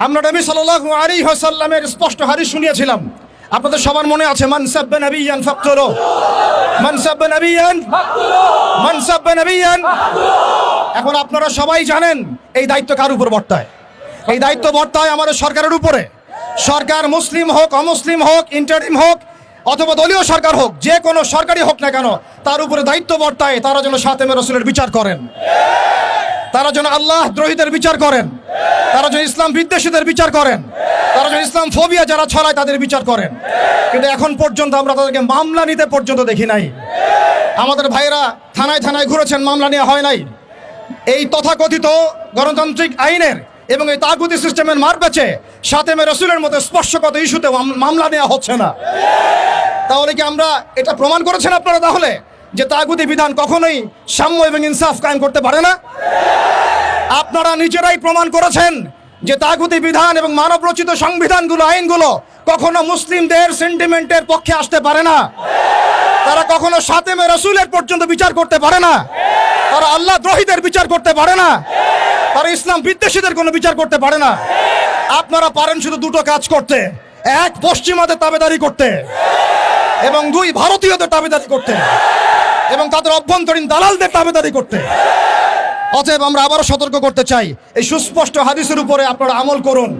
আমরা নবী সাল্লাল্লাহু আলাইহি ওয়াসাল্লামের স্পষ্ট হাদিস শুনিয়েছিলাম, আপনাদের সবার মনে আছে, মান সাব্বা নাবিয়ান ফাকতুলু, মান সাব্বা নাবিয়ান ফাকতুলু, মান সাব্বা নাবিয়ান ফাকতুলু। এখন আপনারা সবাই জানেন এই দায়িত্ব কার উপর বর্তায়? এই দায়িত্ব বর্তায় আমাদের সরকারের উপরে। সরকার মুসলিম হোক, অমুসলিম হোক, ইন্টারিম হোক অথবা দলীয় সরকার হোক, যে কোনো সরকারি হোক না কেন, তার উপরে দায়িত্ব বর্তায় তারা যেন শাতেমে রাসূলের বিচার করেন, তারা যেন আল্লাহ দ্রোহীদের বিচার করেন, তারা যেন ইসলাম বিদ্বেষীদের বিচার করেন, তারা যেন ইসলাম ফোবিয়া যারা ছড়ায় তাদের বিচার করেন। কিন্তু এখন পর্যন্ত আমরা তাদেরকে মামলা নিতে পর্যন্ত দেখি নাই। আমাদের ভাইরা থানায় থানায় ঘুরেছেন, মামলা নেওয়া হয় নাই। এই তথাকথিত গণতান্ত্রিক আইনের এবং এই তাগুতি সিস্টেমের মার পেছে শাতেমে রাসূলের মতো স্পর্শগত ইস্যুতে মামলা নেওয়া হচ্ছে না। তাহলে কি আমরা এটা প্রমাণ করেছেন আপনারা তাহলে যে তাগুতি বিধান কখনোই সাম্য এবং ইনসাফ কায়েম করতে পারে না? আপনারা নিজেরাই প্রমাণ করেছেন যে তাগুতি বিধান এবং মানবরচিত সংবিধানগুলো, আইনগুলো কখনো মুসলিমদের সেন্টিমেন্টের পক্ষে আসতে পারে না। তারা কখনো শাতেমে রাসূলের পর্যন্ত বিচার করতে পারে না। তারা আল্লাহ দ্রোহীদের বিচার করতে পারে না। তারা ইসলাম বিদ্বেষীদের কোনো বিচার করতে পারে না। আপনারা পারেন শুধু দুটো কাজ করতে, এক পশ্চিমাদের তাবেদারি করতে এবং দুই ভারতীয়দের তাবেদারি করতে এবং তাদের অভ্যন্তরীণ দালালদের তাবেদারি করতে। অতএব আমরা আবারও সতর্ক করতে চাই, এই সুস্পষ্ট হাদিসের উপরে আপনারা আমল করুন।